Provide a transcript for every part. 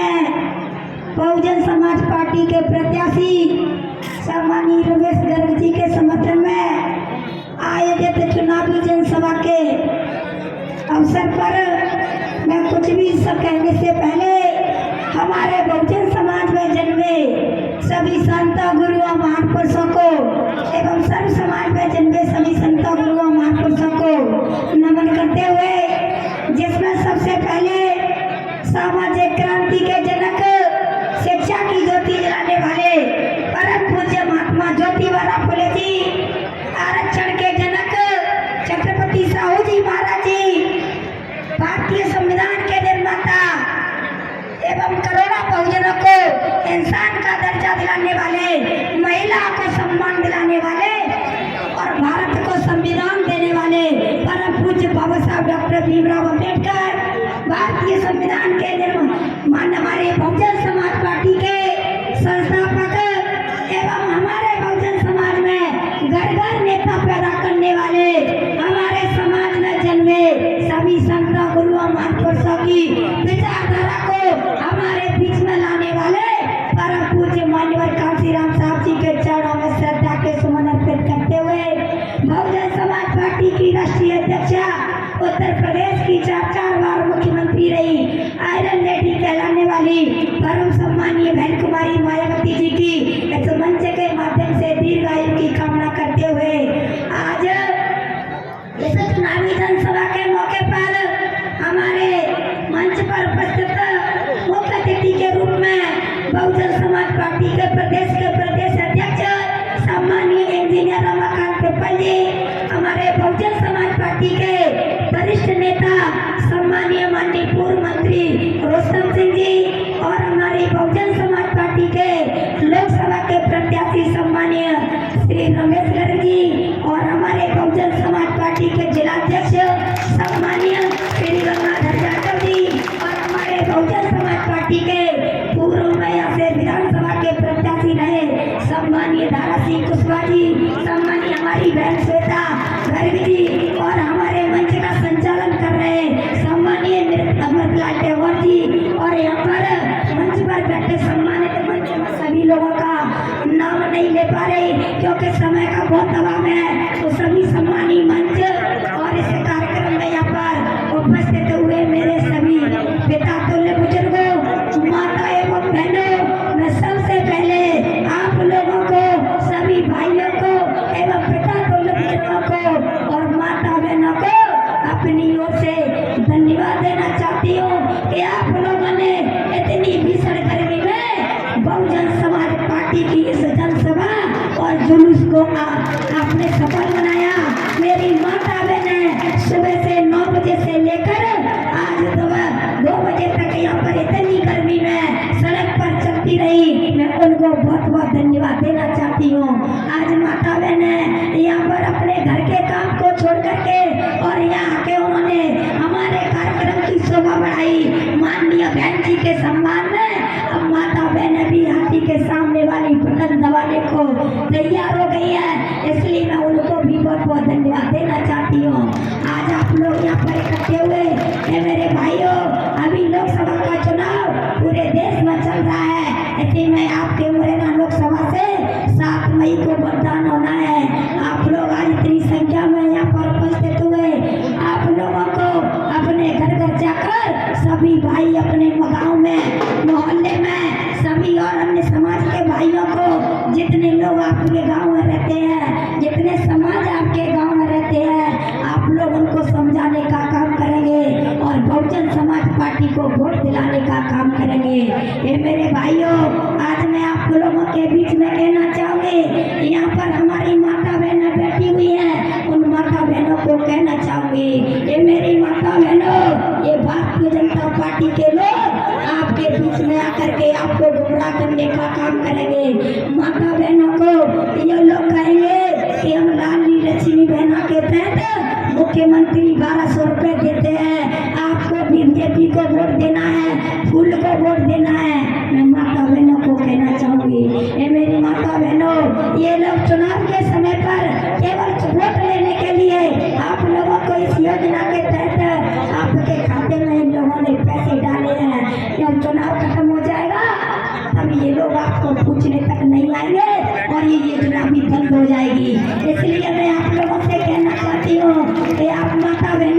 में बहुजन समाज पार्टी के प्रत्याशी सम्मानीय रमेश गर्ग जी के समर्थन में आयोजित चुनावी जनसभा के अवसर पर मैं कुछ भी सब कहने से पहले हमारे बहुजन समाज में जन्मे सभी संतों गुरुओं महापुरुषों को एवं सर्व समाज में जन्मे सभी संतों गुरुओं महापुरुषों को नमन करते हुए, जिसमें सबसे पहले सामाजिक क्रांति के जनक, शिक्षा की ज्योति जलाने वाले परम पूज्य महात्मा ज्योतिबा फुले जी, आरक्षण के जनक छत्रपति साहू जी महाराज जी, भारतीय संविधान के निर्माता एवं करोड़ों बहुजनों को इंसान का दर्जा दिलाने वाले, महिला को सम्मान दिलाने वाले और भारत को संविधान देने वाले परम पूज्य बाबा साहब डॉक्टर भीमराव अम्बेडकर, भारतीय संविधान के निर्माण, हमारे बहुजन समाज पार्टी के संस्थापक एवं हमारे बहुजन समाज में घर घर नेता पैदा करने वाले, हमारे समाज में जन्मे सभी संतों गुरुओं महापुरुषों की विचारधारा को हमारे बीच में लाने वाले परम पूज्य मान्यवर कांशीराम साहब जी के चरणों में श्रद्धा के सुमन अर्पित करते हुए, बहुजन समाज पार्टी की राष्ट्रीय अध्यक्षा, उत्तर प्रदेश की 4 बार मुख्यमंत्री रही, आयरन लेडी कहलाने वाली परम सम्मानीय बहन कुमारी मायावती जी की इस मंच के माध्यम से दीर्घायु की कामना करते हुए आज इस चुनावी जनसभा के मौके पर हमारे मंच पर उपस्थित मुख्य अतिथि के रूप में बहुजन समाज पार्टी के प्रदेश अध्यक्ष सम्मानीय इंजीनियर रमाकांत पिप्पल जी, हमारे बहुजन समाज पार्टी के वरिष्ठ नेता सम्मानीय माननीय पूर्व मंत्री रोस्तम सिंह जी और हमारी बहुजन समाज पार्टी के लोकसभा के प्रत्याशी सम्मानीय श्री रमेश गर्ग जी और हमारे बहुजन समाज पार्टी के जिलाध्यक्ष सम्मानीय श्री गंगाधर यादव जी और हमारे बहुजन समाज पार्टी के पूर्व में यहाँ से विधानसभा के प्रत्याशी रहे सम्मानीय धारा सिंह कुशवाहा जी, सम्मानीय हमारी बहन श्वेता गर्ग जी और हमारे मंच का संचालन कर रहे सम्मानीय अमरलाल टेवर जी और यहाँ पर मंच पर बैठे सम्मानित मंच में सभी लोगों का नाम नहीं ले पा रहे क्योंकि समय का बहुत दबाव है, तो सभी सम्मानीय मंच और इस कार्यक्रम में यहाँ पर उपस्थित हुए मेरे सभी पिता तुल्य बुजुर्गों, माता एवं बहनों, मैं सबसे पहले आप लोगों को, सभी भाइयों को एवं पिता तुल्य बुजुर्गों को और माता बहनों को अपनी ओर से धन्यवाद देना चाहती हूँ कि आप लोगों ने इतनी भीषण गर्मी में बहुजन समाज पार्टी की इस जनसभा और जुलूस को आपने सफल बनाया। मेरी माता बहनें सुबह से 9 बजे से लेकर आज 2 बजे तक यहाँ पर इतनी गर्मी में सड़क पर चलती रही, मैं उनको बहुत बहुत धन्यवाद देना चाहती हूँ। आज माता बहनें यहाँ पर अपने घर के काम को छोड़ करके और यहाँ के उन्होंने हमारे कार्यक्रम की शोभा बढ़ाई। माननीय बहन जी के सम्मान में अब माता बहनें भी हाथी के सामने वाली बटन दबाने को तैयार हो गई है, इसलिए मैं उनको भी बहुत बहुत धन्यवाद देना चाहती हूँ। आज आप लोग यहाँ पर इकट्ठे हुए हैं मेरे भाइयों, अभी लोकसभा का चुनाव पूरे देश में चल रहा है, इसी में आपके मुरैना लोकसभा से 7 मई को मतदान होना है। आप लोग आज इतनी संख्या में यहाँ पर उपस्थित हुए, आप लोगों को अपने घर घर जाकर सभी भाई अपने गाँव में, मोहल्ले में सभी और अन्य समाज के भाइयों को, जितने लोग आपके गांव में रहते हैं, जितने समाज आपके गांव में रहते हैं, आप लोग उनको समझाने का काम करेंगे और बहुजन समाज पार्टी को वोट दिलाने का काम करेंगे। ये मेरे भाइयों, आज मैं आप लोगों के बीच में कहना चाहूँगी, यहाँ पर हमारी माता बहनें बैठी हुई हैं, उन माता बहनों को कहना चाहूँगी, ये मेरी माता बहनों, ये भारतीय जनता पार्टी के लोग आपके बीच में आकर के आपको गुमराह करने का काम करेंगे। माता बहनों को ये लोग कहेंगे कि हम लाडली लक्ष्मी बहना के तहत मुख्यमंत्री 1200 रुपये देते हैं, आपको बीजेपी को वोट देना है, फूल को वोट देना है। मैं माता बहनों को कहना चाहूँगी, ये मेरी माता बहनों, ये लोग चुनाव के समय पर केवल वोट लेने के लिए आप लोगों को इस योजना के तहत आपके खाते में इन लोगों ने पैसे डाले हैं। जब चुनाव खत्म हो जाएगा तब ये लोग आपको पूछने तक नहीं आएंगे और ये योजना भी बंद हो जाएगी। इसलिए मैं आप लोगों से कहना चाहती हूँ कि आप माता बहन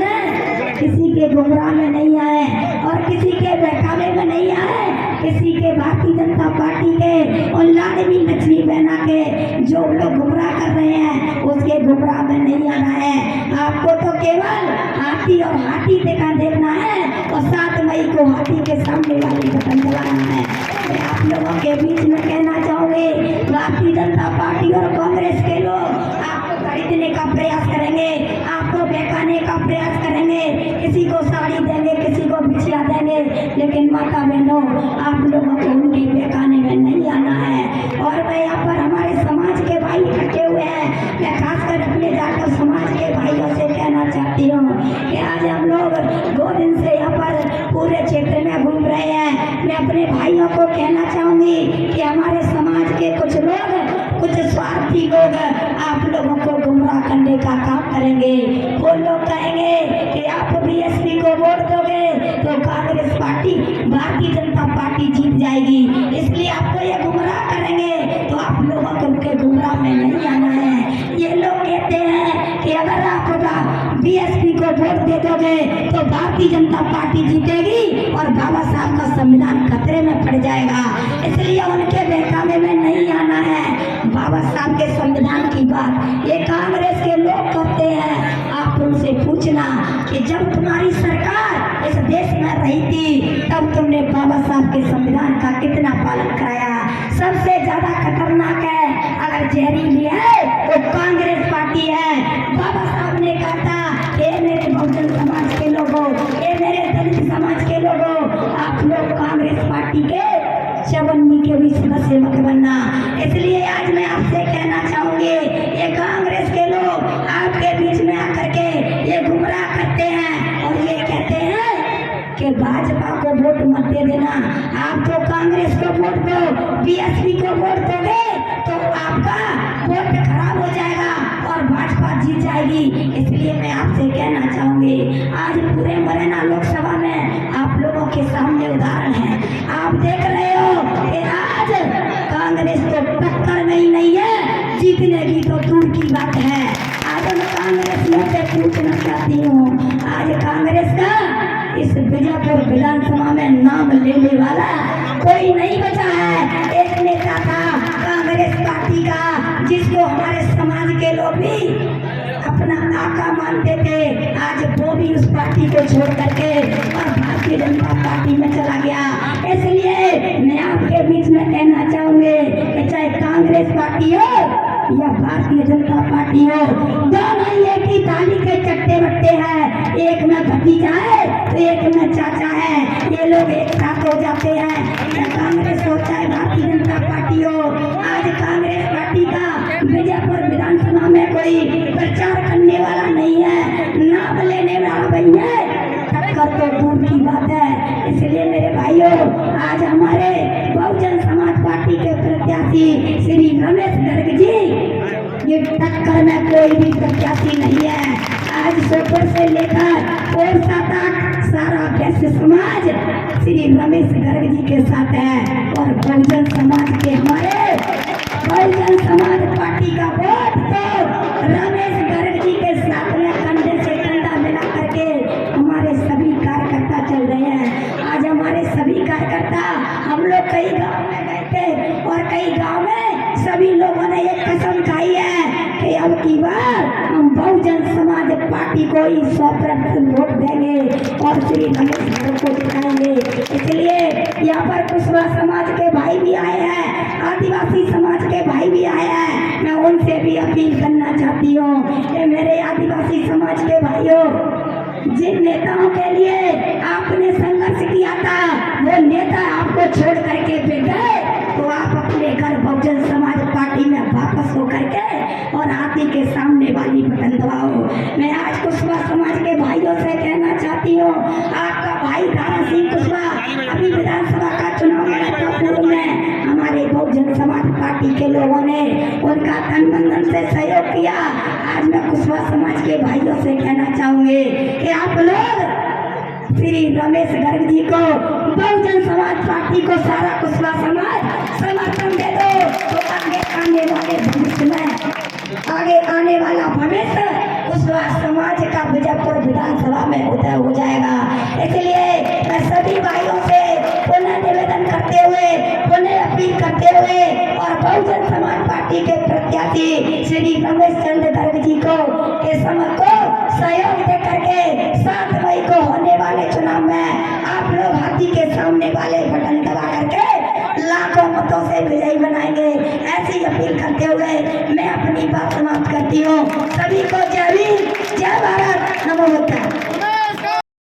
किसी के गुमराह में नहीं आए और किसी के बहकावे में नहीं आए, किसी के भारतीय जनता पार्टी के और लाडली लक्ष्मी बहना के जो लोग गुमराह कर रहे हैं उसके गुमराह में नहीं आना है। आपको तो केवल हाथी और हाथी देखना है और 7 मई को हाथी के सामने वाली बटन दबाना है। मैं आप लोगों के बीच में कहना चाहूँगी भारतीय जनता पार्टी और कांग्रेस के लोग आपको खरीदने का प्रयास करेंगे, आपको बहकाने का प्रयास करेंगे, किसी को साड़ी देंगे, किसी को बिछिया देंगे, लेकिन माता बहनों आप लोगों को उनकी बहकाने में नहीं आना है। और मैं यहाँ पर हमारे समाज के भाई इकट्ठे हुए हैं, मैं खासकर अपने जाटव समाज के भाइयों से कहना चाहती हूँ कि आज हम लोग 2 दिन से यहाँ पर पूरे क्षेत्र में घूम रहे हैं। मैं अपने भाइयों को कहना चाहूँगी कि हमारे समाज के कुछ लोग, कुछ स्वार्थी लोग आप लोगों को गुमराह करने का काम करेंगे। वो लोग कहेंगे कि आप बीएसपी को वोट दोगे तो कांग्रेस पार्टी, भारतीय जनता पार्टी जीत जाएगी, इसलिए आपको ये गुमराह करेंगे, तो आप लोगों को उनके गुमराह में नहीं आना है। ये लोग कहते हैं कि अगर आप बीएसपी को वोट दे दोगे तो भारतीय जनता पार्टी जीतेगी और बाबा साहब का संविधान खतरे में पड़ जाएगा, इसलिए उनके बहकावे में नहीं आना है। बाबा साहब के संविधान की बात ये कांग्रेस के लोग करते हैं। आप उनसे पूछना कि जब तुम्हारी सरकार इस देश में रही थी तब तुमने बाबा साहब के संविधान का कितना पालन कराया। सबसे ज्यादा खतरनाक है, अगर जहरीली है तो कांग्रेस पार्टी है। बाबा साहब ने कहा था ये मेरे बहुजन समाज के लोगों, ये मेरे दलित समाज के लोगों, आप लोग कांग्रेस पार्टी के 54 के भी सदस्य मत बनना। इसलिए आज मैं आपसे कहना चाहूंगी ये कांग्रेस के लोग आपके बीच में आकर के ये गुमराह करते हैं और ये कहते हैं कि भाजपा को वोट मत दे देना, आप तो कांग्रेस को वोट दो, बीएसपी को वोट दोगे तो आपका वोट खराब हो जाएगा और भाजपा जीत जाएगी। इसलिए मैं आपसे कहना चाहूंगी आज पूरे मुरैना लोकसभा में आप लोगों के सामने उदाहरण है। आप देख रहे हो कि आज कांग्रेस तो टक्कर नहीं है, जीतने की तो दूर की बात है। आज मैं कांग्रेस में से पूछना चाहती हूँ, आज कांग्रेस का इस बीजापुर विधानसभा में नाम लेने वाला कोई नहीं बचा है। एक नेता था कांग्रेस पार्टी का जिसको हमारे समाज के लोग भी अपना आका मानते थे, आज वो भी उस पार्टी को छोड़ करके और भारतीय जनता पार्टी में चला गया। इसलिए मैं आपके बीच में कहना चाहूंगी कि चाहे कांग्रेस पार्टी हो या भारतीय जनता पार्टी हो, दोनों एक ही थाली के चट्टे बट्टे हैं, एक में भतीजा है तो एक में चाचा है, ये लोग एक साथ हो जाते हैं। चाहे कांग्रेस हो चाहे भारतीय जनता पार्टी हो, आज कांग्रेस पार्टी का बीजापुर विधानसभा में कोई प्रचार करने वाला नहीं है, नाम लेने वाला नहीं है, टक्कर तो दूर की बात है। इसलिए मेरे भाइयों आज हमारे बहुजन समाज पार्टी के प्रत्याशी श्री रमेश गर्ग जी, ये टक्कर में कोई भी प्रत्याशी नहीं है। आज सोपर से लेकर कोरसा तक सारा वैश्य समाज श्री रमेश गर्ग जी के साथ है और बहुजन समाज के हमारे बहुजन समाज पार्टी का वोट तो रमेश गर्ग जी के साथ में कंधे से कंधा मिला करके हमारे सभी कार्यकर्ता चल रहे हैं। आज हमारे सभी कार्यकर्ता, हम लोग कई गांव में गए थे और कई गांव में सभी लोगों ने एक कसम खाई है कि अब की बार हम बहुजन समाज पार्टी को ही 100% वोट देंगे और श्री रमेश गर्ग को जिताएंगे। इसलिए यहाँ पर कुशवाहा समाज के भाई भी आए हैं, आदिवासी समाज के भाई भी आए हैं। मैं उनसे भी अपील करना चाहती हूँ कि मेरे आदिवासी समाज के भाइयों, जिन नेताओं के लिए आपने संघर्ष किया था वो नेता आपको छोड़ करके फिर गए, तो आप अपने घर बहुजन समाज पार्टी में वापस हो करके और हाथी के सामने वाली बटन दबाओ। मैं आज कुशवाहा समाज के भाइयों से कहना चाहती हूँ, आपका भाई दारा सिंह कुशवाहा अभी विधानसभा का चुनाव लड़ा पूर्व में हमारे बहुजन समाज पार्टी के लोगों ने उनका तन मन से सहयोग किया। आज मैं कुशवाहा समाज के भाइयों से कहना चाहूंगी कि आप लोग श्री रमेश गर्ग जी को, बहुजन समाज पार्टी को सारा कुशवाहा समाज समर्थन दे दो, तो आगे आने वाले भविष्य में, आगे आने वाला भविष्य कुशवाहा समाज का बीजापुर विधानसभा में उदय हो जाएगा। इसलिए मैं सभी भाइयों से पुनः निवेदन करते हुए, पुनः अपील करते हुए और बहुजन समाज पार्टी के प्रत्याशी श्री रमेश चंद्र गर्ग जी को के समय को सहयोग दे करके 7 मई को होने वाले चुनाव में आप लोग हाथी के सामने वाले बटन दबा करके लाखों मतों से विजयी बनाएंगे। ऐसी अपील करते हुए मैं अपनी बात समाप्त करती हूँ। सभी को जय हिंद, जय भारत, नमो बुद्धाय।